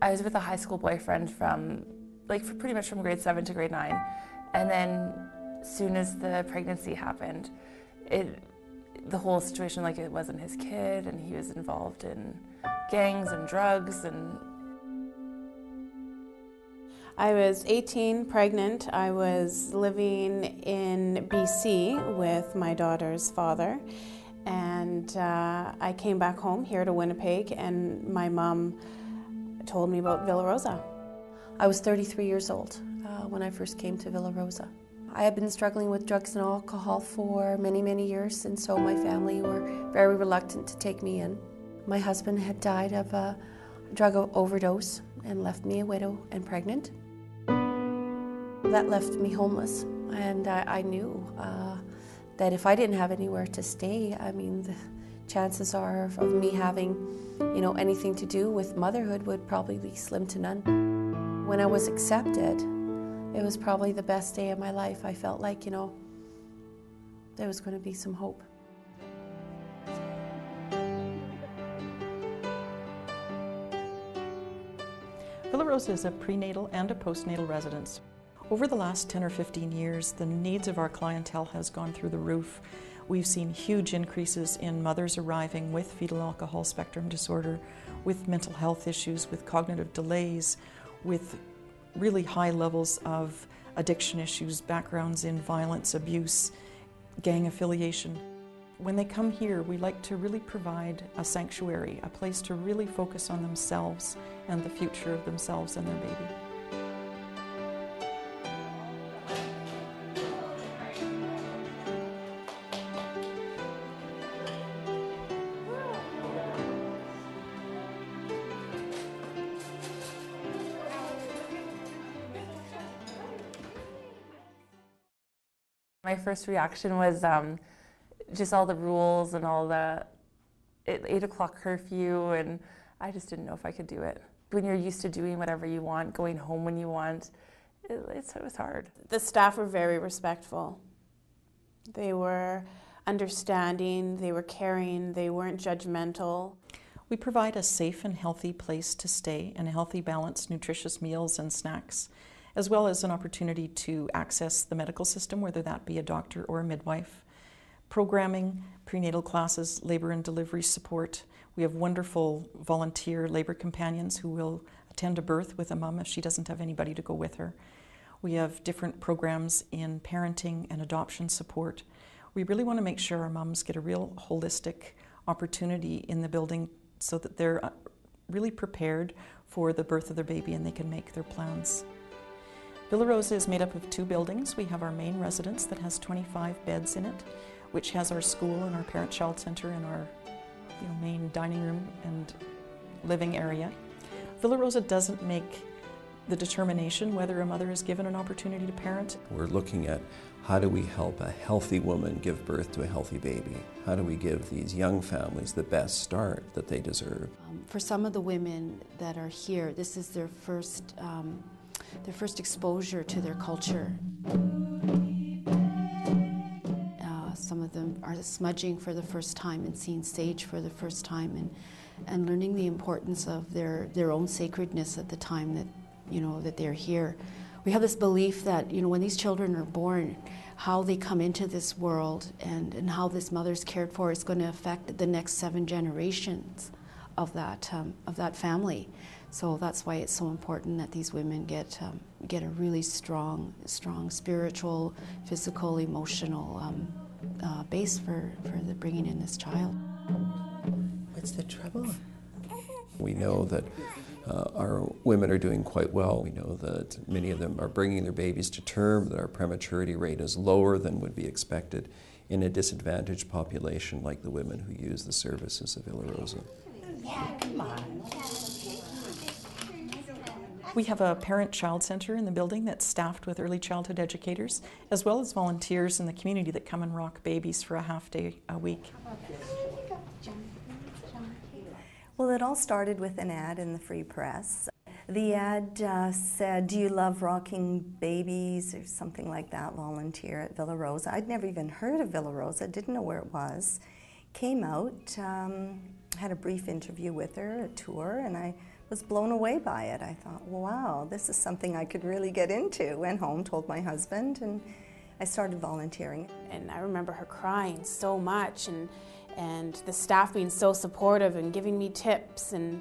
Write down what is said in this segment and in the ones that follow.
I was with a high school boyfriend pretty much from grade 7 to grade 9. And then as soon as the pregnancy happened, the whole situation, like it wasn't his kid, and he was involved in gangs and drugs. And I was 18, pregnant. I was living in BC with my daughter's father, and I came back home here to Winnipeg, and my mom told me about Villa Rosa. I was 33 years old when I first came to Villa Rosa. I had been struggling with drugs and alcohol for many, many years, and so my family were very reluctant to take me in. My husband had died of a drug overdose and left me a widow and pregnant. That left me homeless, and I knew that if I didn't have anywhere to stay, I mean, the chances are of me having, anything to do with motherhood would probably be slim to none. When I was accepted, it was probably the best day of my life. I felt like, there was going to be some hope. Villa Rosa is a prenatal and a postnatal residence. Over the last 10 or 15 years, the needs of our clientele has gone through the roof. We've seen huge increases in mothers arriving with fetal alcohol spectrum disorder, with mental health issues, with cognitive delays, with really high levels of addiction issues, backgrounds in violence, abuse, gang affiliation. When they come here, we like to really provide a sanctuary, a place to really focus on themselves and the future of themselves and their baby. my first reaction was just all the rules and all the 8 o'clock curfew, and I just didn't know if I could do it. When you're used to doing whatever you want, going home when you want, it was hard. The staff were very respectful. They were understanding, they were caring, they weren't judgmental. We provide a safe and healthy place to stay and healthy, balanced, nutritious meals and snacks, as well as an opportunity to access the medical system, whether that be a doctor or a midwife. Programming, prenatal classes, labor and delivery support. We have wonderful volunteer labor companions who will attend a birth with a mom if she doesn't have anybody to go with her. We have different programs in parenting and adoption support. We really want to make sure our moms get a real holistic opportunity in the building so that they're really prepared for the birth of their baby and they can make their plans. Villa Rosa is made up of 2 buildings. We have our main residence that has 25 beds in it, which has our school and our parent-child center and our main dining room and living area. Villa Rosa doesn't make the determination whether a mother is given an opportunity to parent. We're looking at how do we help a healthy woman give birth to a healthy baby? How do we give these young families the best start that they deserve? For some of the women that are here, this is their first exposure to their culture. Some of them are smudging for the first time and seeing sage for the first time and learning the importance of their own sacredness at the time that that they're here. We have this belief that when these children are born, how they come into this world and how this mother's cared for is going to affect the next 7 generations of that family. So that's why it's so important that these women get a really strong spiritual, physical, emotional base for the bringing in this child. What's the trouble? We know that our women are doing quite well. We know that many of them are bringing their babies to term, that our prematurity rate is lower than would be expected in a disadvantaged population like the women who use the services of Villa Rosa. Yeah, come on. We have a parent-child center in the building that's staffed with early childhood educators, as well as volunteers in the community that come and rock babies for a half day a week. Well, it all started with an ad in the Free Press. The ad said, "Do you love rocking babies?" or something like that, volunteer at Villa Rosa. I'd never even heard of Villa Rosa, didn't know where it was. Came out, had a brief interview with her, a tour, and I was blown away by it. I thought, wow, this is something I could really get into. Went home, told my husband, and I started volunteering. And I remember her crying so much, and the staff being so supportive and giving me tips and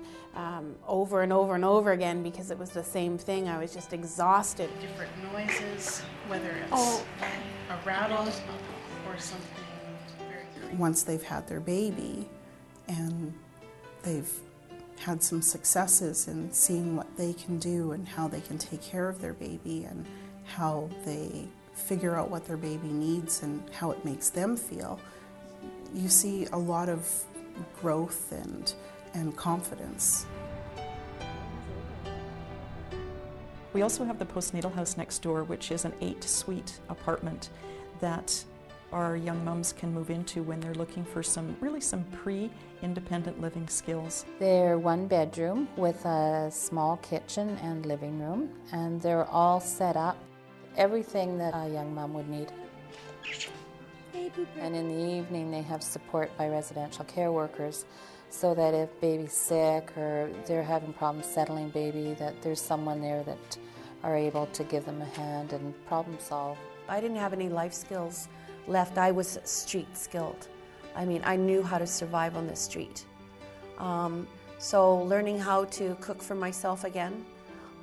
over and over and over again, because it was the same thing. I was just exhausted. Different noises, whether it's a rattle or something. Once they've had their baby and they've had some successes in seeing what they can do and how they can take care of their baby and how they figure out what their baby needs and how it makes them feel, you see a lot of growth and confidence. We also have the postnatal house next door, which is an 8-suite apartment that our young mums can move into when they're looking for some pre-independent living skills. They're 1 bedroom with a small kitchen and living room, and they're all set up, everything that a young mum would need. And in the evening they have support by residential care workers, so that if baby's sick or they're having problems settling baby, that there's someone there that are able to give them a hand and problem solve. I didn't have any life skills left. I was street skilled. I mean, I knew how to survive on the street. So learning how to cook for myself again,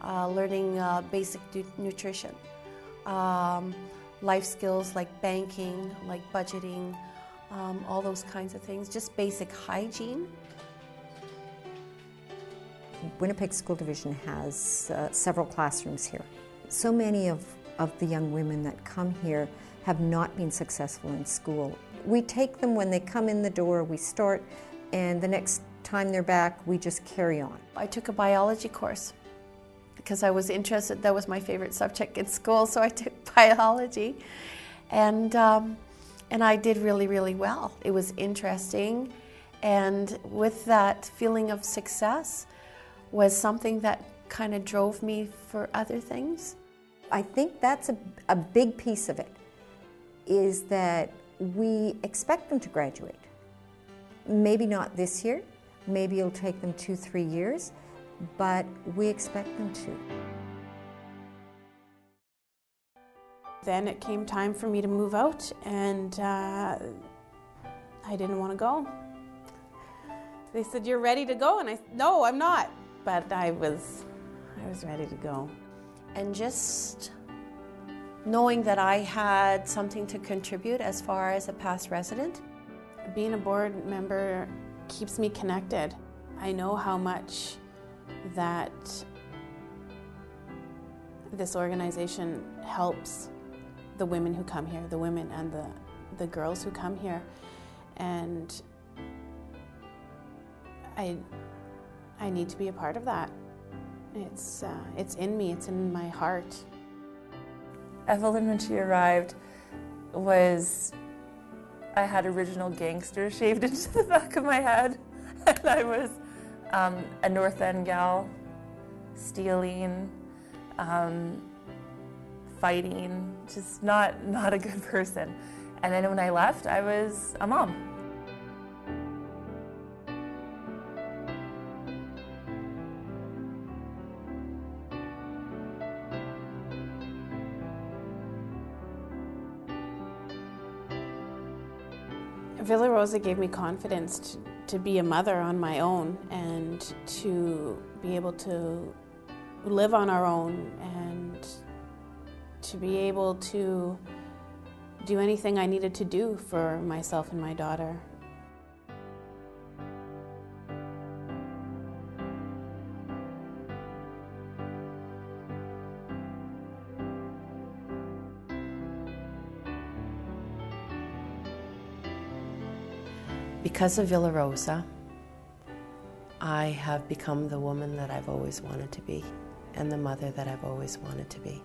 learning basic nutrition, life skills like banking, like budgeting, all those kinds of things, just basic hygiene. Winnipeg School Division has several classrooms here. So many of the young women that come here have not been successful in school. We take them when they come in the door, we start, and the next time they're back, we just carry on. I took a biology course because I was interested. That was my favorite subject in school, so I took biology, and I did really, really well. It was interesting, and with that feeling of success was something that kind of drove me for other things. I think that's a big piece of it, is that we expect them to graduate. Maybe not this year, maybe it'll take them 2-3 years, but we expect them to. Then it came time for me to move out, and I didn't want to go. They said, "You're ready to go," and I said, "No, I'm not." But I was ready to go. And just knowing that I had something to contribute as far as a past resident. Being a board member keeps me connected. I know how much that this organization helps the women who come here, the women and the girls who come here. And I need to be a part of that. It's in me, it's in my heart. Evelyn, when she arrived, I had original gangster shaved into the back of my head. And I was a North End gal, stealing, fighting, just not a good person. And then when I left, I was a mom. Villa Rosa gave me confidence to be a mother on my own and to be able to live on our own and to be able to do anything I needed to do for myself and my daughter. Because of Villa Rosa, I have become the woman that I've always wanted to be and the mother that I've always wanted to be.